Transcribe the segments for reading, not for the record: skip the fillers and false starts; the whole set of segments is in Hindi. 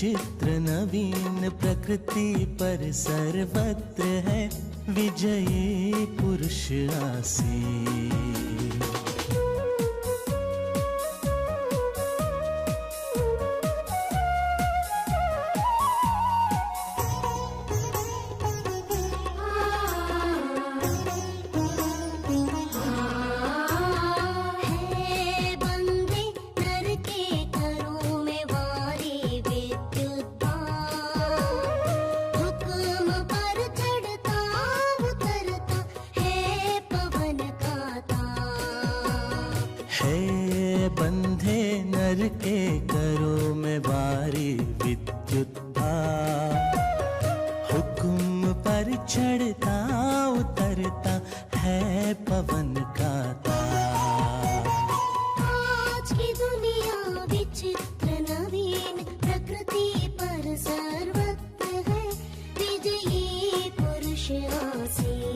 विचित्र नवीन प्रकृति पर सर्वत्र है विजयी पुरुष आसीन। बंधे नर के करों में भारी विद्युत भार, हुक्म पर चढ़ता उतरता है पवन का तार। आज की दुनिया विचित्र नवीन प्रकृति पर सर्वत्र है विजयी पुरुष आसीन।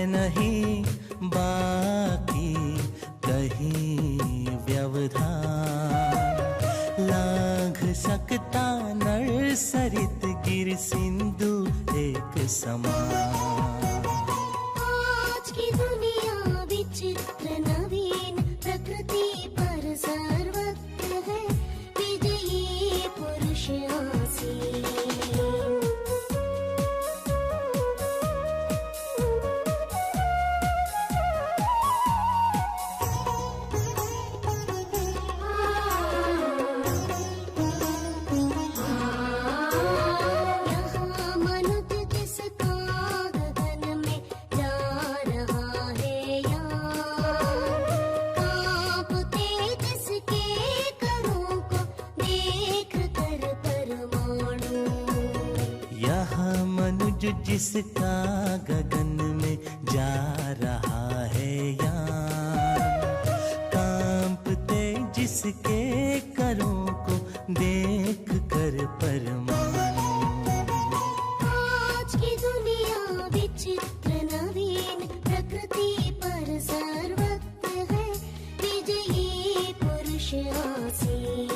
नहीं बाकी कहीं व्यवधान, लांघ सकता नर सरित गिर सिंधु एक समान। आज की दुनिया विचित्र नवीन प्रकृति पर सर्वत्र है विजयी पुरुष आसीन। यहाँ मनुज जिसका गगन में जा रहा है यान, कांपते जिसके करों को देख कर परमाणु। आज की दुनिया विचित्र नवीन प्रकृति पर सर्वत्र है विजयी पुरुष आसीन।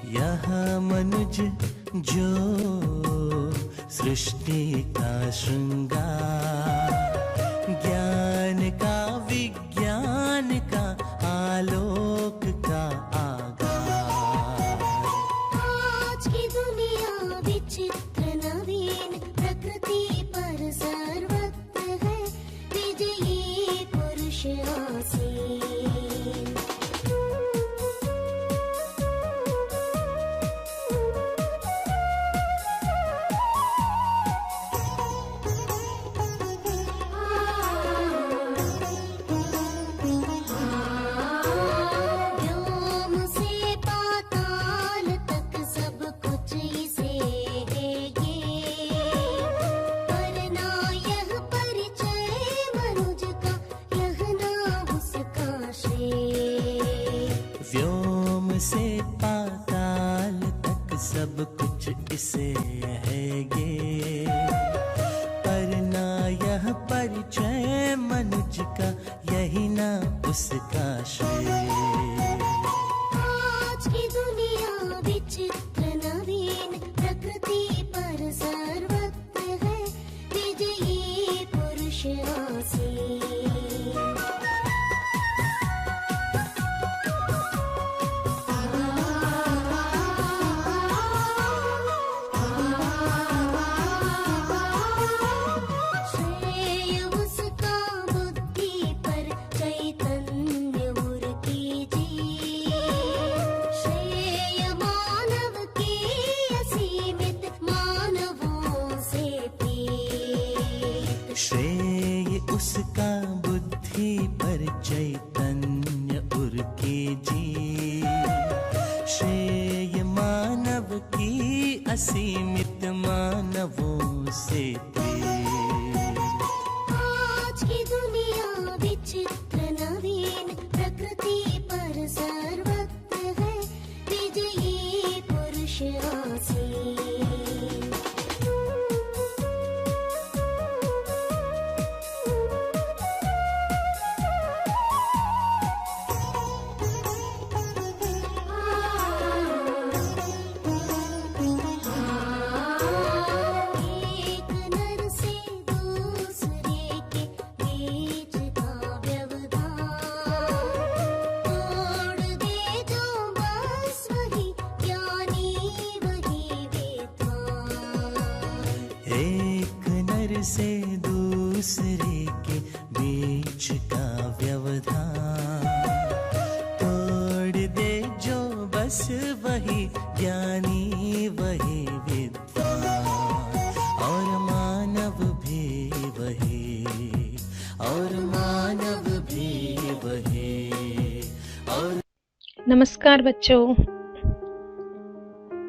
यहाँ मनुज जो सृष्टि का श्रृंगार, ज्ञान का विज्ञान का आलोक का आगार। आज की दुनिया विचित्र नवीन प्रकृति पर सर्वत्र है विजयी पुरुष आसीन। व्योम से पाताल तक सब कुछ इसे है ये, पर ना यह परिचय मनुज का यही ना उसका श्रेय। आज की दुनिया विचित्र नवीन प्रकृति पर सर्वत्र है विजयी पुरुष आसीन। पर चैतन्य उरके जी। श्रेय मानव की असीमित मानवों से प्रेम। आज की दुनिया विचित्र नवीन, प्रकृति पर सर्वत्र है विजयी पुरुष आसीन। एक नर से दूसरे के बीच का व्यवधान तोड़ दे जो बस वही ज्ञानी वही विद्वान। एक नर से दूसरे के बीच का व्यवधान तोड़ दे जो बस वही ज्ञानी वही विद्वान। और मानव भी वही, और मानव भी वही, और नमस्कार बच्चों,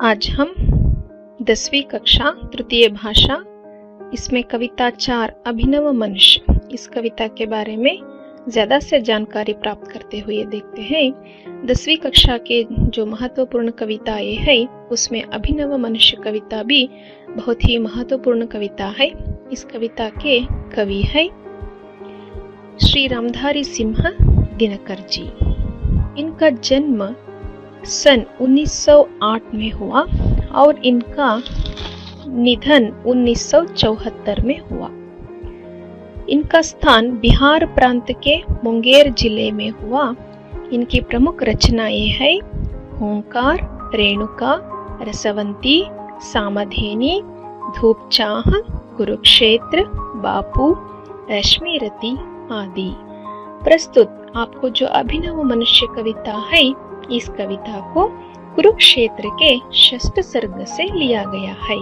आज हम 10वीं कक्षा तृतीय भाषा इसमें कविता 4 अभिनव मनुष्य इस कविता के बारे में ज्यादा से जानकारी प्राप्त करते हुए देखते हैं। 10वीं कक्षा के जो महत्वपूर्ण कविताएं है उसमें अभिनव मनुष्य कविता भी बहुत ही महत्वपूर्ण कविता है। इस कविता के कवि है श्री रामधारी सिंह दिनकर जी। इनका जन्म सन 1908 में हुआ और इनका निधन 1974 में हुआ। इनका स्थान बिहार प्रांत के मुंगेर जिले में हुआ। इनकी प्रमुख रचनाएं हैं ओंकार, रेणुका, रसवंती, सामधेनी, धूपचाह, कुरुक्षेत्र, बापू, रश्मिरती आदि। प्रस्तुत आपको जो अभिनव मनुष्य कविता है, इस कविता को कुरुक्षेत्र के षष्ठ सर्ग से लिया गया है।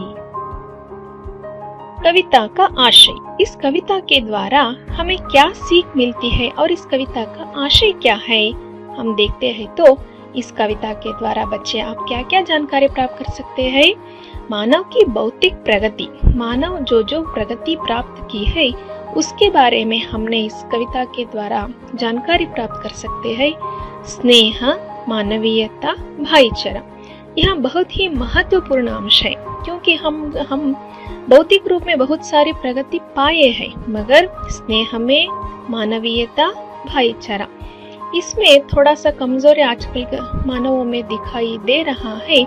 कविता का आशय। इस कविता के द्वारा हमें क्या सीख मिलती है और इस कविता का आशय क्या है, हम देखते हैं तो इस कविता के द्वारा बच्चे आप क्या क्या जानकारी प्राप्त कर सकते हैं। मानव की भौतिक प्रगति, मानव जो जो प्रगति प्राप्त की है उसके बारे में हमने इस कविता के द्वारा जानकारी प्राप्त कर सकते हैं। स्नेह, मानवीयता, भाईचारा, यह बहुत ही महत्वपूर्ण अंश है क्योंकि हम भौतिक रूप में बहुत सारी प्रगति पाए हैं, मगर स्नेह में, मानवीयता, भाईचारा इसमें थोड़ा सा कमजोरी आजकल के मानवों में दिखाई दे रहा है।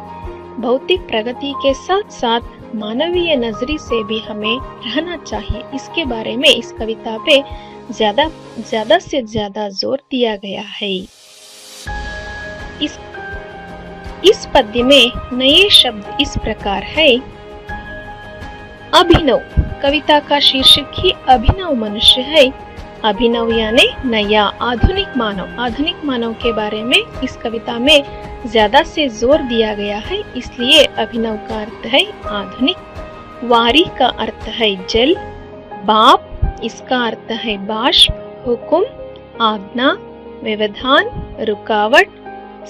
भौतिक प्रगति के साथ साथ मानवीय नजरी से भी हमें रहना चाहिए। इसके बारे में इस कविता पे ज्यादा से ज्यादा जोर दिया गया है। इस पद्य में नए शब्द इस प्रकार है। अभिनव, कविता का शीर्षक ही अभिनव मनुष्य है। अभिनव यानी नया, आधुनिक मानव। आधुनिक मानव के बारे में इस कविता में ज्यादा से जोर दिया गया है, इसलिए अभिनव का अर्थ है आधुनिक। वारी का अर्थ है जल। बाप, इसका अर्थ है बाष्प, हुकुम, आज्ञा, व्यवधान, रुकावट,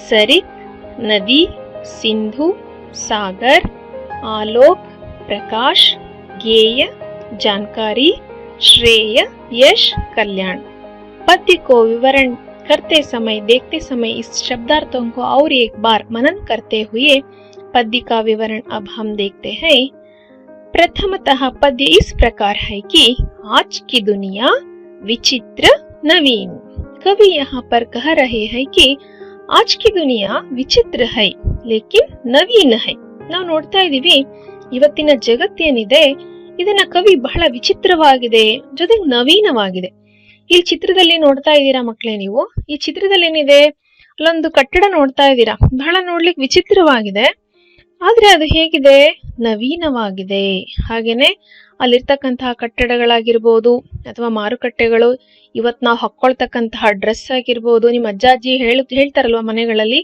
सरित, नदी, सिंधु, सागर, आलोक, प्रकाश, ज्ञेय, जानकारी, श्रेय, यश, कल्याण। पद्य को विवरण करते समय, देखते समय इस शब्दार्थों को और एक बार मनन करते हुए पद्य का विवरण अब हम देखते हैं। प्रथमतः पद्य इस प्रकार है कि आज की दुनिया विचित्र नवीन। कवि यहाँ पर कह रहे हैं कि आज की दुनिया विचित्र है लेकिन ನವೀನ है। ನಾವು ನೋಡ್ತಾ ಇದೀವಿ ಇವತ್ತಿನ ಜಗತ್ತೇನಿದೆ ಇದನ್ನ ಕವಿ ಬಹಳ ವಿಚಿತ್ರವಾಗಿದೆ, ಜೊತೆಗೆ ನವೀನವಾಗಿದೆ। ಈ ಚಿತ್ರದಲ್ಲಿ ನೋಡ್ತಾ ಇದ್ದೀರಾ ಮಕ್ಕಳೇ ನೀವು, ಈ ಚಿತ್ರದಲ್ಲಿ ಏನಿದೆ ಅಲ್ಲೊಂದು ಕಟ್ಟಡ ನೋಡ್ತಾ ಇದ್ದೀರಾ, ಬಹಳ ನೋಡ್ಲಿಕ್ಕೆ ವಿಚಿತ್ರವಾಗಿದೆ, ಆದ್ರೆ ಅದು ಹೇಗಿದೆ, ನವೀನವಾಗಿದೆ। ಹಾಗೇನೆ ಅಲ್ಲಿರ್ತಕ್ಕಂತಹ ಕಟ್ಟಡಗಳಾಗಿರ್ಬೋದು ಅಥವಾ ಮಾರುಕಟ್ಟೆಗಳು, ಇವತ್ ನಾವು ಹಾಕೊಳ್ತಕ್ಕಂತಹ ಡ್ರೆಸ್ ಆಗಿರ್ಬೋದು, ನಿಮ್ಮ ಅಜ್ಜಾಜಿ ಹೇಳ್ತಾರಲ್ವಾ ಮನೆಗಳಲ್ಲಿ,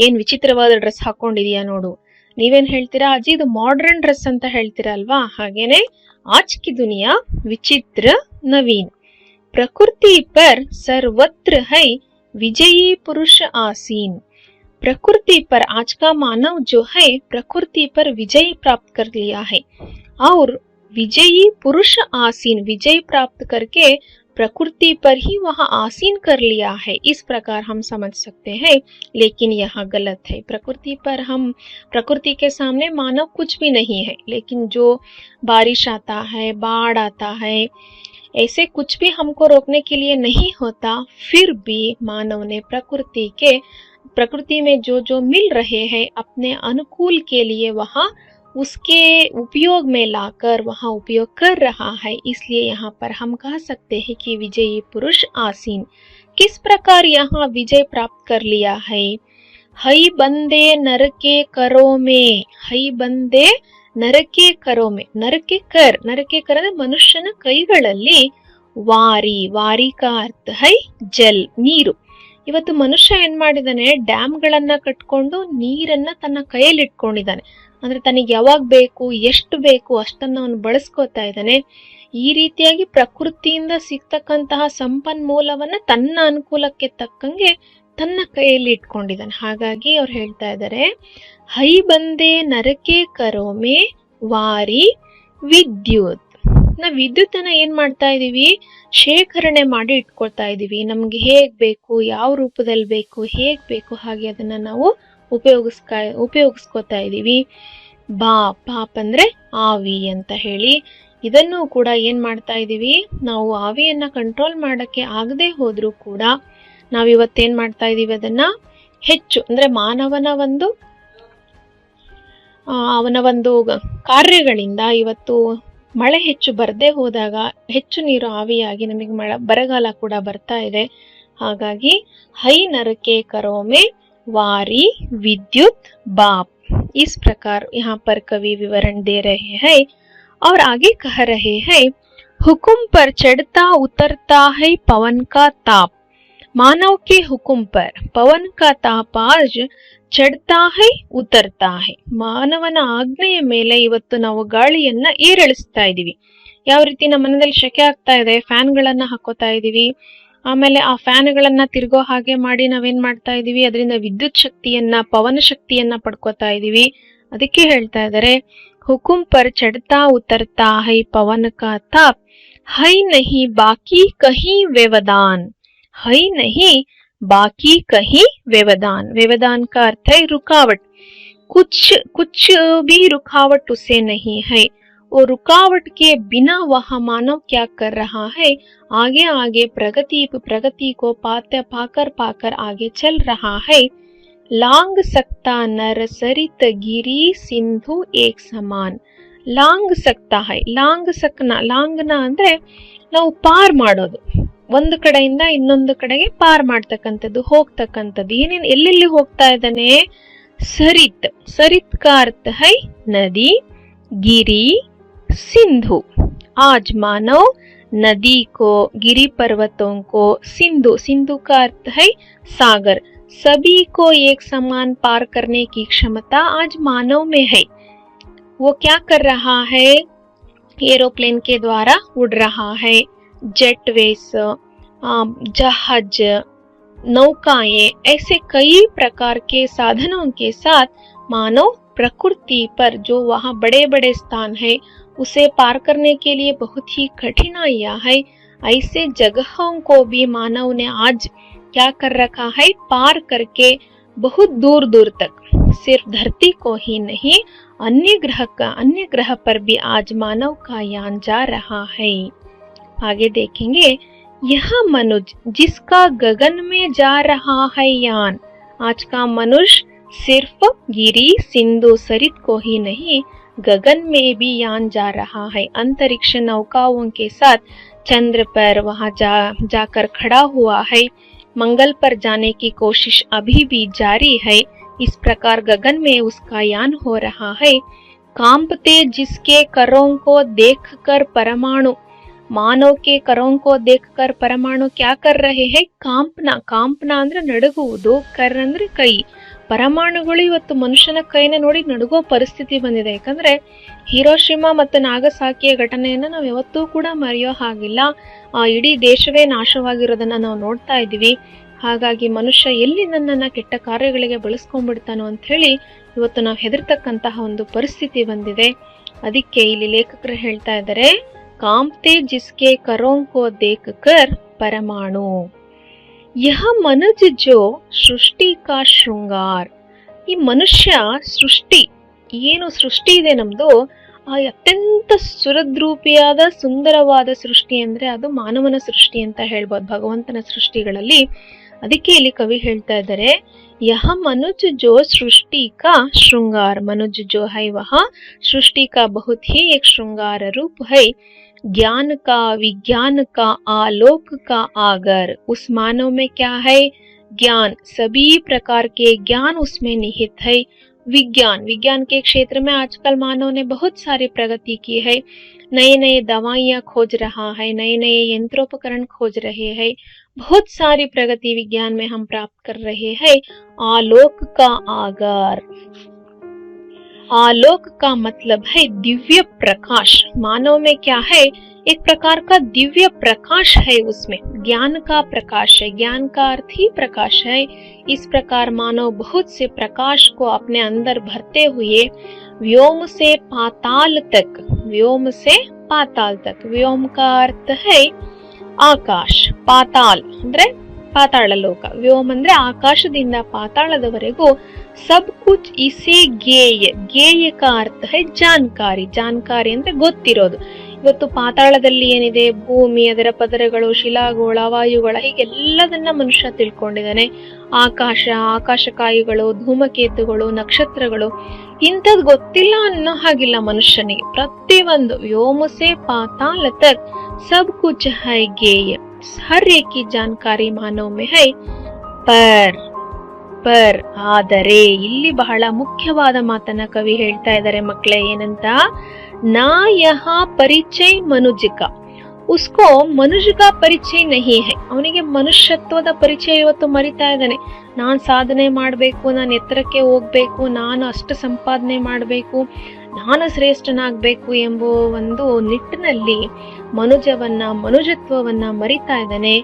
ಏನ್ ವಿಚಿತ್ರವಾದ ಡ್ರೆಸ್ ಹಾಕೊಂಡಿದೀಯಾ ನೋಡು, ನೀವೇನ್ ಹೇಳ್ತೀರಾ ಅಜ್ಜಿ ಇದು ಮಾಡರ್ನ್ ಡ್ರೆಸ್ ಅಂತ ಹೇಳ್ತೀರಾ ಅಲ್ವಾ, ಹಾಗೇನೆ ಆಜ್ ಕಿ ದುನಿಯಾ ವಿಚಿತ್ರ ನವೀನ್। प्रकृति पर सर्वत्र है विजयी पुरुष आसीन। प्रकृति पर आज का मानव जो है प्रकृति पर विजय प्राप्त कर लिया है और विजयी पुरुष आसीन, विजय प्राप्त करके प्रकृति पर ही वह आसीन कर लिया है, इस प्रकार हम समझ सकते हैं। लेकिन यह गलत है। प्रकृति पर हम, प्रकृति के सामने मानव कुछ भी नहीं है। लेकिन जो बारिश आता है, बाढ़ आता है, ऐसे कुछ भी हमको रोकने के लिए नहीं होता, फिर भी मानव ने प्रकृति में जो मिल रहे हैं अपने अनुकूल के लिए वहाँ उसके उपयोग में लाकर वहाँ उपयोग कर रहा है। इसलिए यहाँ पर हम कह सकते हैं कि विजयी पुरुष आसीन। किस प्रकार यहाँ विजय प्राप्त कर लिया है? हई बंदे नर के करों में, हई बंदे ನರಕೆ ಕರೋಮೆ, ನರಕೆ ಕರ್ ಅಂದ್ರೆ ಮನುಷ್ಯನ ಕೈಗಳಲ್ಲಿ ವಾರಿ, ವಾರಿ ಕಾ ಅರ್ಥ ಹೈ ಜಲ್, ನೀರು. ಇವತ್ತು ಮನುಷ್ಯ ಏನ್ ಮಾಡಿದಾನೆ, ಡ್ಯಾಮ್ಗಳನ್ನ ಕಟ್ಕೊಂಡು ನೀರನ್ನ ತನ್ನ ಕೈಯಲ್ಲಿ ಇಟ್ಕೊಂಡಿದ್ದಾನೆ. ಅಂದ್ರೆ ತನಗೆ ಯಾವಾಗ ಬೇಕು, ಎಷ್ಟು ಬೇಕು ಅಷ್ಟನ್ನ ಅವನು ಬಳಸ್ಕೋತಾ ಇದ್ದಾನೆ. ಈ ರೀತಿಯಾಗಿ ಪ್ರಕೃತಿಯಿಂದ ಸಿಗ್ತಕ್ಕಂತಹ ಸಂಪನ್ಮೂಲವನ್ನ ತನ್ನ ಅನುಕೂಲಕ್ಕೆ ತಕ್ಕಂಗೆ ತನ್ನ ಕೈಯಲ್ಲಿ ಇಟ್ಕೊಂಡಿದ್ದಾನೆ. ಹಾಗಾಗಿ ಅವ್ರು ಹೇಳ್ತಾ ಇದ್ದಾರೆ, ಹೈ ಬಂದೆ ನರಕೆ ಕರೋಮೆ ವಾರಿ ವಿದ್ಯುತ್. ನಾವು ವಿದ್ಯುತ್ ಅನ್ನ ಏನ್ ಮಾಡ್ತಾ ಇದೀವಿ, ಶೇಖರಣೆ ಮಾಡಿ ಇಟ್ಕೊಳ್ತಾ ಇದೀವಿ. ನಮ್ಗೆ ಹೇಗ್ ಬೇಕು, ಯಾವ ರೂಪದಲ್ಲಿ ಬೇಕು, ಹೇಗ್ ಬೇಕು ಹಾಗೆ ಅದನ್ನ ನಾವು ಉಪಯೋಗಿಸ್ಕೋತಾ ಇದೀವಿ. ಪಾಪ್ ಅಂದ್ರೆ ಆವಿ ಅಂತ ಹೇಳಿ, ಇದನ್ನು ಕೂಡ ಏನ್ ಮಾಡ್ತಾ ಇದೀವಿ, ನಾವು ಆವಿಯನ್ನ ಕಂಟ್ರೋಲ್ ಮಾಡಕ್ಕೆ ಆಗದೆ ಹೋದ್ರೂ ಕೂಡ ನಾವಿವತ್ತೇನ್ ಮಾಡ್ತಾ ಇದೀವಿ, ಅದನ್ನ ಹೆಚ್ಚು ಅಂದ್ರೆ ಅವನ ಒಂದು ಕಾರ್ಯಗಳಿಂದ ಇವತ್ತು ಮಳೆ ಹೆಚ್ಚು ಬರದೆ ಹೋದಾಗ ಹೆಚ್ಚು ನೀರು ಆವಿಯಾಗಿ ನಮಗೆ ಬರಗಾಲ ಕೂಡ ಬರ್ತಾ ಇದೆ. ಹಾಗಾಗಿ ಹೈ ನರಕೆ ಕರೋಮೆ वारी विद्युत बाप, इस प्रकार यहाँ पर कवि विवरण दे रहे हैं। और आगे कह रहे हैं, हुक्म पर चढ़ता उतरता है पवन का ताप। मानव के हुक्म पर पवन का ताप आज ಚಡ್ತಾ ಹೈ ಉತರ್ತಾ ಹೈ. ಮಾನವನ ಆಜ್ಞೆಯ ಮೇಲೆ ಇವತ್ತು ನಾವು ಗಾಳಿಯನ್ನ ಏರಿಳಿಸ್ತಾ ಇದೀವಿ. ಯಾವ ರೀತಿ ನಮ್ಮ ಮನದಲ್ಲಿ ಶೆಕೆ ಆಗ್ತಾ ಇದೆ, ಫ್ಯಾನ್ಗಳನ್ನ ಹಾಕೋತಾ ಇದೀವಿ. ಆಮೇಲೆ ಆ ಫ್ಯಾನ್ಗಳನ್ನ ತಿರ್ಗೋ ಹಾಗೆ ಮಾಡಿ ನಾವೇನ್ ಮಾಡ್ತಾ ಇದೀವಿ, ಅದರಿಂದ ವಿದ್ಯುತ್ ಶಕ್ತಿಯನ್ನ, ಪವನ ಶಕ್ತಿಯನ್ನ ಪಡ್ಕೋತಾ ಇದೀವಿ. ಅದಕ್ಕೆ ಹೇಳ್ತಾ ಇದ್ದಾರೆ, ಹುಕುಂ ಪರ್ ಚಡ್ತಾ ಉತರ್ತಾ ಹೈ ಪವನ ಕಾ ತಾಪ್, ಹೈ ನಹಿ ಬಾಕಿ ಕಹಿ ವ್ಯವಧಾನ್. ಹೈ ನಹಿ बाकी कहीं व्यवधान, व्यवधान का अर्थ है रुकावट. कुछ भी रुकावट उसे नहीं है. और रुकावट के बिना वह मानव क्या कर रहा है, आगे आगे प्रगति को पाकर आगे चल रहा है. लांग सकता नर सरित गिरी सिंधु एक समान. लांग सकता है, ಲಾಂಗ್ನ ಅಂದ್ರೆ ನಾವು ಪಾರ್ ಮಾಡೋದು, ಒಂದು ಕಡೆಯಿಂದ ಇನ್ನೊಂದು ಕಡೆಗೆ ಪಾರ್ ಮಾಡ್ತಕ್ಕಂಥದ್ದು, ಹೋಗ್ತಕ್ಕಂಥದ್ದು. ಏನೇನು ಎಲ್ಲೆಲ್ಲಿ ಹೋಗ್ತಾ ಇದ್ದಾನೆ, ಸರಿತ್ का अर्थ है नदी, गिरी, सिंधु. आज मानव नदी को, गिरी पर्वतों को, सिंधु का अर्थ है सागर, सभी को एक समान पार करने की क्षमता आज मानव में है. वो क्या कर रहा है, एरोप्लेन के द्वारा उड़ रहा है, जेटवेज, जहाज, नौकाएं, ऐसे कई प्रकार के साधनों के साथ मानव प्रकृति पर जो वहाँ बड़े बड़े स्थान है उसे पार करने के लिए बहुत ही कठिनाइयां है. ऐसे जगहों को भी मानव ने आज क्या कर रखा है, पार करके बहुत दूर दूर तक, सिर्फ धरती को ही नहीं अन्य ग्रह पर भी आज मानव का यान जा रहा है. आगे देखेंगे, यह मनुष्य जिसका गगन में जा रहा है यान. आज का मनुष्य सिर्फ गिरी, सिंधु, सरित को ही नहीं, गगन में भी यान जा रहा है. अंतरिक्ष नौकाओं के साथ चंद्र पर वहां जाकर खड़ा हुआ है. मंगल पर जाने की कोशिश अभी भी जारी है. इस प्रकार गगन में उसका यान हो रहा है. कांपते जिसके करों को देखकर परमाणु, मानव के करों को देखकर परमाणु क्या कर रहे हैं, कांपना ಅಂದ್ರೆ ನಡುಗುವುದು, ಕರ್ ಅಂದ್ರೆ ಕೈ, ಪರಮಾಣುಗಳು ಇವತ್ತು ಮನುಷ್ಯನ ಕೈನ ನೋಡಿ ನಡುಗೋ ಪರಿಸ್ಥಿತಿ ಬಂದಿದೆ. ಯಾಕಂದ್ರೆ ಹಿರೋಶಿಮಾ ಮತ್ತು ನಾಗಸಾಕಿಯ ಘಟನೆಯನ್ನ ನಾವು ಯಾವತ್ತೂ ಕೂಡ ಮರೆಯೋ ಹಾಗಿಲ್ಲ. ಇಡೀ ದೇಶವೇ ನಾಶವಾಗಿರೋದನ್ನ ನಾವು ನೋಡ್ತಾ ಇದ್ದೀವಿ. ಹಾಗಾಗಿ ಮನುಷ್ಯ ಎಲ್ಲಿ ನನ್ನನ್ನ ಕೆಟ್ಟ ಕಾರ್ಯಗಳಿಗೆ ಬಳಸ್ಕೊಂಡ್ಬಿಡ್ತಾನೋ ಅಂತ ಹೇಳಿ ಇವತ್ತು ನಾವು ಹೆದರ್ತಕ್ಕಂತಹ ಒಂದು ಪರಿಸ್ಥಿತಿ ಬಂದಿದೆ. ಅದಕ್ಕೆ ಇಲ್ಲಿ ಲೇಖಕರು ಹೇಳ್ತಾ ಇದ್ದಾರೆ, ಕಾಂಪ್ತೆ ಜಿಸ್ಕೆ ಕರೋಂಕೋ ದೇಖ್ ಕರ್ ಪರಮಾಣು ಯಹ ಮನುಜ ಜೋ ಸೃಷ್ಟಿ ಕಾ ಶೃಂಗಾರ್. ಈ ಮನುಷ್ಯ ಸೃಷ್ಟಿ ಏನು ಸೃಷ್ಟಿ ಇದೆ ನಮ್ದು, ಆ ಅತ್ಯಂತ ಸುರದ್ರೂಪಿಯಾದ ಸುಂದರವಾದ ಸೃಷ್ಟಿ ಅಂದ್ರೆ ಅದು ಮಾನವನ ಸೃಷ್ಟಿ ಅಂತ ಹೇಳ್ಬೋದು, ಭಗವಂತನ ಸೃಷ್ಟಿಗಳಲ್ಲಿ. ಅದಕ್ಕೆ ಇಲ್ಲಿ ಕವಿ ಹೇಳ್ತಾ ಇದ್ದಾರೆ, यह मनुज जो सृष्टि का श्रृंगार, मनुज जो है वह सृष्टि का बहुत ही एक श्रृंगार रूप है. ज्ञान का, विज्ञान का, आलोक का आगर. उस मानव में क्या है? ज्ञान, सभी प्रकार के ज्ञान उसमें निहित है. विज्ञान, विज्ञान के क्षेत्र में आजकल मानव ने बहुत सारी प्रगति की है. नए नए दवाइयाँ खोज रहा है, नए नए यंत्रोपकरण खोज रहे हैं. बहुत सारी प्रगति विज्ञान में हम प्राप्त कर रहे हैं. आलोक का आगार, आलोक का मतलब है दिव्य प्रकाश. मानव में क्या है? एक प्रकार का दिव्य प्रकाश है उसमें. ज्ञान का प्रकाश है, ज्ञान का अर्थ ही प्रकाश है. इस प्रकार मानव बहुत से प्रकाश को अपने अंदर भरते हुए व्योम से पाताल तक, व्योम से पाताल तक. व्योम का अर्थ है ಆಕಾಶ, ಪಾತಾಲ್ ಅಂದ್ರೆ ಪಾತಾಳ ಲೋಕ, ವ್ಯೋಮ ಅಂದ್ರೆ ಆಕಾಶದಿಂದ ಪಾತಾಳದವರೆಗೂ. ಸಬ್ ಕುಚ್ ಇಸೆ ಜ್ಞೇಯ, ಜ್ಞೇಯ ಕಾ ಅರ್ಥ ಹೈ ಜಾನ್ಕಾರಿ, ಜಾನ್ಕಾರಿ ಅಂದ್ರೆ ಗೊತ್ತಿರೋದು. ಇವತ್ತು ಪಾತಾಳದಲ್ಲಿ ಏನಿದೆ, ಭೂಮಿ, ಅದರ ಪದರಗಳು, ಶಿಲಾಗೋಳ, ವಾಯುಗಳ, ಹೀಗೆಲ್ಲದನ್ನ ಮನುಷ್ಯ ತಿಳ್ಕೊಂಡಿದ್ದಾನೆ. ಆಕಾಶ, ಆಕಾಶಕಾಯಿಗಳು, ಧೂಮಕೇತುಗಳು, ನಕ್ಷತ್ರಗಳು, ಇಂಥದ್ದು ಗೊತ್ತಿಲ್ಲ ಅನ್ನೋ ಹಾಗಿಲ್ಲ ಮನುಷ್ಯನಿಗೆ. ಪ್ರತಿಯೊಂದು ವ್ಯೋಮಸೆ ಪಾತಾಳ ತಕ್ सब कुछ है ज्ञेय, हर एक की जानकारी मानव में है. पर ಆದರೆ ಇಲ್ಲಿ ಬಹಳ ಮುಖ್ಯವಾದ ಮಾತನ್ನ ಕವಿ ಹೇಳ್ತಾ ಇದ್ದಾರೆ ಮಕ್ಕಳೇ. ಏನಂತ? ನಾ ಯಹ ಪರಿಚಯ ಮನುಜಕ, ಉಸ್ಕೋ ಮನುಜಕ ಪರಿಚಯ ನಹಿ ಹೈ. ಅವನಿಗೆ ಮನುಷ್ಯತ್ವದ ಪರಿಚಯ ಇವತ್ತು ಮರಿತಾ ಇದ್ದಾನೆ. ನಾನ್ ಸಾಧನೆ ಮಾಡ್ಬೇಕು, ನಾನು ಎತ್ತರಕ್ಕೆ ಹೋಗ್ಬೇಕು, ನಾನು ಅಷ್ಟು ಸಂಪಾದನೆ ಮಾಡ್ಬೇಕು, ನಾನು ಶ್ರೇಷ್ಠನಾಗ್ಬೇಕು ಎಂಬ ಒಂದು ನಿಟ್ಟಿನಲ್ಲಿ ಮನುಜತ್ವವನ್ನ ಮರಿತಾ ಇದ್ದಾನೆ.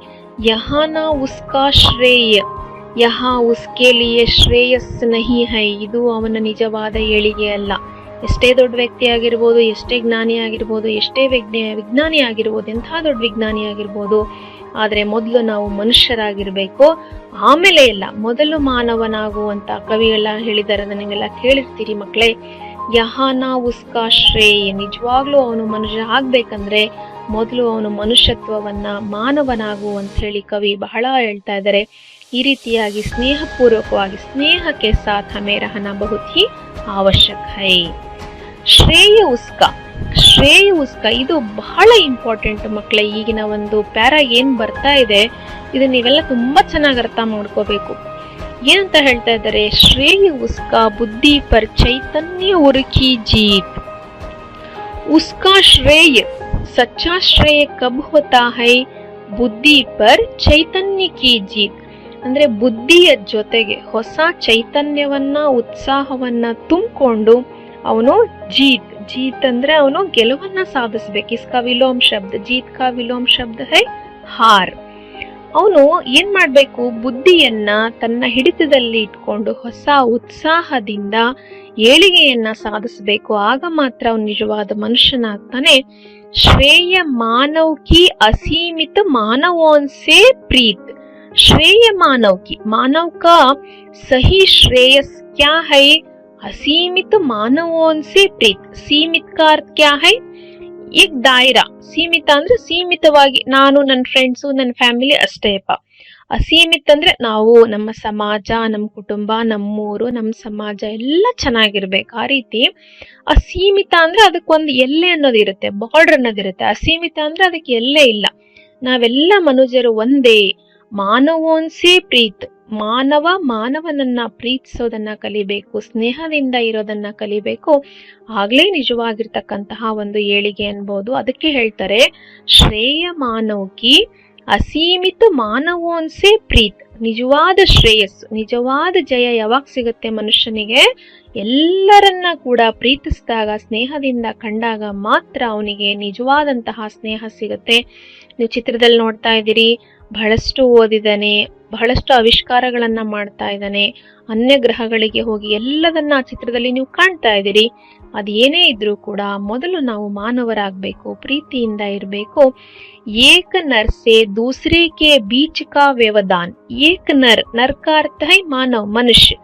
ಯಹಾನ ಉಸ್ಕಾ ಶ್ರೇಯ, ಯಹ ಉಸ್ಕೆ ಲಿಯೆ ಶ್ರೇಯಸ್ ನಹಿ ಹೈ. ಇದು ಅವನ ನಿಜವಾದ ಏಳಿಗೆ ಅಲ್ಲ. ಎಷ್ಟೇ ದೊಡ್ಡ ವ್ಯಕ್ತಿ ಆಗಿರ್ಬೋದು, ಎಷ್ಟೇ ಜ್ಞಾನಿ ಆಗಿರ್ಬೋದು, ಎಷ್ಟೇ ವಿಜ್ಞಾನಿ ಆಗಿರ್ಬೋದು, ಎಂಥ ದೊಡ್ಡ ವಿಜ್ಞಾನಿ ಆಗಿರ್ಬೋದು, ಆದ್ರೆ ಮೊದಲು ನಾವು ಮನುಷ್ಯರಾಗಿರ್ಬೇಕು, ಆಮೇಲೆ ಎಲ್ಲ. ಮೊದಲು ಮಾನವನಾಗುವಂತ ಕವಿಗಳ ಹೇಳಿದ್ದಾರೆ, ನನಗೆಲ್ಲ ಕೇಳಿರ್ತೀರಿ ಮಕ್ಕಳೇ. ಯಹಾನ ಉಸ್ಕಾ ಶ್ರೇಯ, ನಿಜವಾಗ್ಲೂ ಅವನು ಮನುಷ್ಯ ಆಗ್ಬೇಕಂದ್ರೆ ಮೊದಲು ಅವನು ಮನುಷ್ಯತ್ವವನ್ನ, ಮಾನವನಾಗು ಅಂತ ಹೇಳಿ ಕವಿ ಬಹಳ ಹೇಳ್ತಾ ಇದ್ದಾರೆ. ಈ ರೀತಿಯಾಗಿ ಸ್ನೇಹಪೂರ್ವಕವಾಗಿ, ಸ್ನೇಹಕ್ಕೆ ಸಾಥ್ ಹಮೇ ರಹನಾ ಬಹುತ್ ಹಿ ಅವಶ್ಯಕ ಹೈ. ಶ್ರೇಯ ಉಸ್ಕ, ಶ್ರೇಯ ಉಸ್ಕ ಇದು ಬಹಳ ಇಂಪಾರ್ಟೆಂಟ್ ಮಕ್ಕಳೇ. ಈಗಿನ ಒಂದು ಪ್ಯಾರಾ ಏನ್ ಬರ್ತಾ ಇದೆ, ಇದು ನೀವೆಲ್ಲ ತುಂಬಾ ಚೆನ್ನಾಗಿ ಅರ್ಥ ಮಾಡ್ಕೋಬೇಕು. ಏನಂತ ಹೇಳ್ತಾ ಇದ್ದಾರೆ? ಶ್ರೇಯ ಉಸ್ಕ ಬುದ್ಧಿ ಪರ್ ಚೈತನ್ಯ ಉರ್ಕಿ ಜೀತ್. ಉಸ್ಕಾ ಶ್ರೇಯ, ಸಚ್ಚಾ ಶ್ರೇಯ ಕಬ್ ಹೋತಾ ಹೈ? ಬುದ್ಧಿ ಪರ್ ಚೈತನ್ಯ ಕಿ ಜೀತ್. ಅಂದ್ರೆ ಬುದ್ಧಿಯ ಜೊತೆಗೆ ಹೊಸ ಚೈತನ್ಯವನ್ನ, ಉತ್ಸಾಹವನ್ನ ತುಂಬಿಕೊಂಡು ಅವನು ಜೀತ್, ಜೀತ್ ಅಂದ್ರೆ ಅವನು ಗೆಲುವನ್ನ ಸಾಧಿಸ್ಬೇಕು. ಇಸ್ಕಾ ವಿಲೋಮ್ ಶಬ್ದ, ಜೀತ್ ಕಾ ವಿಲೋಮ್ ಶಬ್ದ ಹೈ ಹಾರ್. ಅವನು ಏನ್ ಮಾಡ್ಬೇಕು? ಬುದ್ಧಿಯನ್ನ ತನ್ನ ಹಿಡಿತದಲ್ಲಿ ಇಟ್ಕೊಂಡು ಹೊಸ ಉತ್ಸಾಹದಿಂದ ಏಳಿಗೆಯನ್ನ ಸಾಧಿಸಬೇಕು. ಆಗ ಮಾತ್ರ ಅವನು ನಿಜವಾದ ಮನುಷ್ಯನಾಗ್ತಾನೆ. ಶ್ರೇಯ ಮಾನವ್ ಕಿ ಅಸೀಮಿತ ಮಾನವೋನ್ಸೆ ಪ್ರೀತ್. श्रेय मानव की, मानव का सही श्रेयस क्या है? असीमित मानवों से प्रीत. सीमित का अर्थ क्या है? एक दायरा. ಸೀಮಿತ ಅಂದ್ರೆ ಸೀಮಿತವಾಗಿ ನಾನು, ನನ್ನ ಫ್ರೆಂಡ್ಸು, ನನ್ನ ಫ್ಯಾಮಿಲಿ ಅಷ್ಟೇಪ್ಪ. ಅಸೀಮಿತ ಅಂದ್ರೆ ನಾವು, ನಮ್ಮ ಸಮಾಜ, ನಮ್ಮ ಕುಟುಂಬ, ನಮ್ಮೂರು, ನಮ್ಮ ಸಮಾಜ ಎಲ್ಲ ಚೆನ್ನಾಗಿರ್ಬೇಕು. ಆ ರೀತಿ ಅಸೀಮಿತ ಅಂದ್ರೆ ಅದಕ್ಕೊಂದು ಎಲ್ಲೆ ಅನ್ನೋದು ಇರುತ್ತೆ, ಬಾರ್ಡರ್ ಅನ್ನೋದಿರುತ್ತೆ. ಅಸೀಮಿತ ಅಂದ್ರೆ ಅದಕ್ಕೆ ಎಲ್ಲೇ ಇಲ್ಲ. ನಾವೆಲ್ಲ ಮನುಜರು ಒಂದೇ. ಮಾನವೋನ್ಸೇ ಪ್ರೀತ್, ಮಾನವ ಮಾನವನನ್ನ ಪ್ರೀತಿಸೋದನ್ನ ಕಲಿಬೇಕು, ಸ್ನೇಹದಿಂದ ಇರೋದನ್ನ ಕಲಿಬೇಕು. ಆಗ್ಲೇ ನಿಜವಾಗಿರ್ತಕ್ಕಂತಹ ಒಂದು ಏಳಿಗೆ ಅನ್ಬೋದು. ಅದಕ್ಕೆ ಹೇಳ್ತಾರೆ ಶ್ರೇಯ ಮಾನವ್ ಕಿ ಅಸೀಮಿತ ಮಾನವೋನ್ಸೆ ಪ್ರೀತ್. ನಿಜವಾದ ಶ್ರೇಯಸ್ಸು, ನಿಜವಾದ ಜಯ ಯಾವಾಗ ಸಿಗುತ್ತೆ ಮನುಷ್ಯನಿಗೆ? ಎಲ್ಲರನ್ನ ಕೂಡ ಪ್ರೀತಿಸಿದಾಗ, ಸ್ನೇಹದಿಂದ ಕಂಡಾಗ ಮಾತ್ರ ಅವನಿಗೆ ನಿಜವಾದಂತಹ ಸ್ನೇಹ ಸಿಗುತ್ತೆ. ನೀವು ಚಿತ್ರದಲ್ಲಿ ನೋಡ್ತಾ ಇದ್ದೀರಿ, ಬಹಳಷ್ಟು ಓದಿದಾನೆ, ಬಹಳಷ್ಟು ಆವಿಷ್ಕಾರಗಳನ್ನ ಮಾಡ್ತಾ ಇದ್ದಾನೆ, ಅನ್ಯ ಗ್ರಹಗಳಿಗೆ ಹೋಗಿ ಎಲ್ಲದನ್ನ ಆ ಚಿತ್ರದಲ್ಲಿ ನೀವು ಕಾಣ್ತಾ ಇದ್ದೀರಿ. ಅದೇನೇ ಇದ್ರೂ ಕೂಡ ಮೊದಲು ನಾವು ಮಾನವರಾಗಬೇಕು, ಪ್ರೀತಿಯಿಂದ ಇರಬೇಕು. ಏಕ ನರ್ ಸೆ ದೂಸರೆ ಕೆ ಬೀಚ್ ಕಾ ವ್ಯವಧಾನ್. ಏಕ ನರ್, ನರ್ ಕಾ ಅರ್ಥ ಹೈ ಮಾನವ್, ಮನುಷ್ಯ.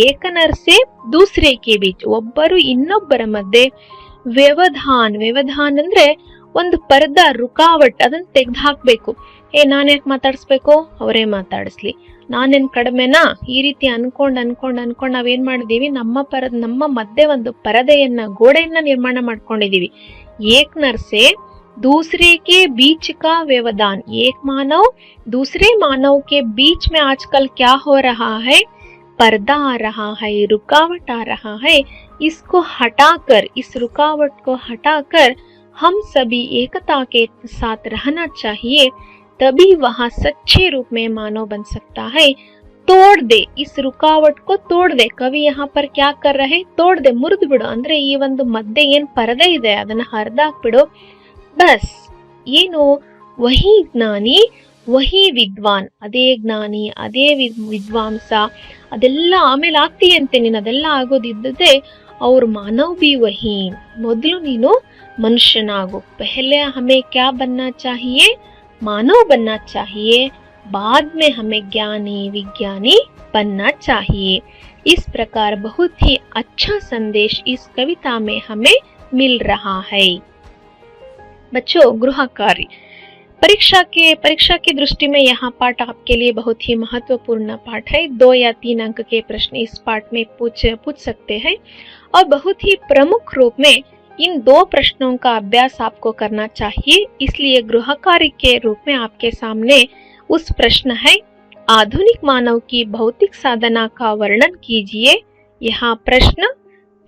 ಏಕ ನರ್ ಸೆ ದೂಸರೆ ಕೆ ಬೀಚ್, ಒಬ್ಬರು ಇನ್ನೊಬ್ಬರ ಮಧ್ಯೆ ವ್ಯವಧಾನ್. ವ್ಯವಧಾನ್ ಅಂದ್ರೆ ಒಂದು ಪರ್ದ, ರುಕಾವಟ್, ಅದನ್ನ ತೆಗೆದು ಹಾಕ್ಬೇಕು. ನಾನ್ ಯಾಕೆ ಮಾತಾಡಿಸ್ಬೇಕು, ಅವರೇ ಮಾತಾಡಿಸ್ಲಿ, ನಾನೇನ್ ಕಡಿಮೆನಾ? ಈ ರೀತಿ ಅನ್ಕೊಂಡ್ ನಾವೇನ್ ಮಾಡಿದೀವಿ, ನಮ್ಮ ಮಧ್ಯೆ ಒಂದು ಪರದೆಯನ್ನ, ಗೋಡೆಯನ್ನ ನಿರ್ಮಾಣ ಮಾಡ್ಕೊಂಡಿದೀವಿ. ಏಕ್ ನರ್ಸೆ दूसरे के बीच का व्यवधान. एक मानव दूसरे मानव के बीच में आजकल क्या हो रहा है? पर्दा आ रहा है, रुकावट आ रहा है. इसको हटाकर, इस रुकावट को हटाकर हम सभी एकता के साथ रहना चाहिए. तभी वहाँ सच्चे रूप में मानव बन सकता है. तोड़ दे, इस रुकावट को तोड़ दे. कवि यहाँ पर क्या कर रहे? तोड़ दे, ಮುರಿದು ಬಿಡು. ಅಂದ್ರೆ ಈ ಒಂದು ಮಧ್ಯೆ ಏನ್ ಪರದೆ ಇದೆ ಅದನ್ನ ಹರಿದಾಕ್ಬಿಡು. ಬಸ್ ಏನು? ವಹಿ ಜ್ಞಾನಿ ವಹಿ ವಿದ್ವಾನ್. ಅದೇ ಜ್ಞಾನಿ, ಅದೇ ವಿದ್ವಾಂಸ, ಅದೆಲ್ಲ ಆಮೇಲೆ ಆಗ್ತೀಯಂತೆ ನೀನು. ಅದೆಲ್ಲ ಆಗೋದಿದ್ದದೆ ಅವ್ರ ಮಾನವ್ ಬಿ ವಹಿ. ಮೊದಲು ನೀನು ಮನುಷ್ಯನಾಗು. ಪಹಲೆ ಹಮೇ ಕ್ಯಾ ಬನ್ನ ಚಾಹಿಯೇ? मानव बनना चाहिए. बाद में हमें ज्ञानी विज्ञानी बनना चाहिए. इस प्रकार बहुत ही अच्छा संदेश इस कविता में हमें मिल रहा है. बच्चों, गृह कार्य परीक्षा की दृष्टि में यहाँ पाठ आपके लिए बहुत ही महत्वपूर्ण पाठ है. 2 या 3 अंक के प्रश्न इस पाठ में पूछ सकते हैं और बहुत ही प्रमुख रूप में इन 2 प्रश्नों का अभ्यास आपको करना चाहिए. इसलिए गृह कार्य के रूप में आपके सामने उस प्रश्न है, आधुनिक मानव की भौतिक साधना का वर्णन कीजिए. यहाँ प्रश्न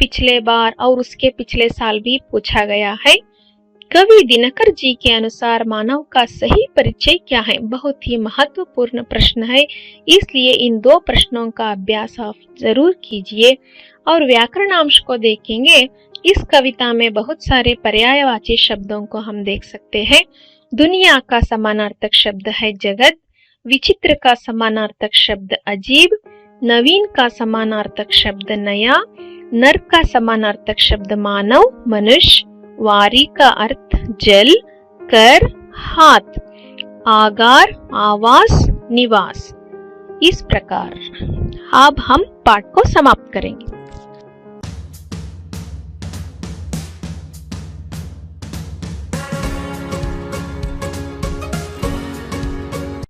पिछले बार और उसके पिछले साल भी पूछा गया है. कवि दिनकर जी के अनुसार मानव का सही परिचय क्या है? बहुत ही महत्वपूर्ण प्रश्न है, इसलिए इन 2 प्रश्नों का अभ्यास आप जरूर कीजिए. और व्याकरणांश को देखेंगे. इस कविता में बहुत सारे पर्यायवाची शब्दों को हम देख सकते हैं. दुनिया का समानार्थक शब्द है जगत, विचित्र का समानार्थक शब्द अजीब, नवीन का समानार्थक शब्द नया, नर का समानार्थक शब्द मानव मनुष्य, वारी का अर्थ जल, कर हाथ, आगार आवास निवास. इस प्रकार अब हम पाठ को समाप्त करेंगे.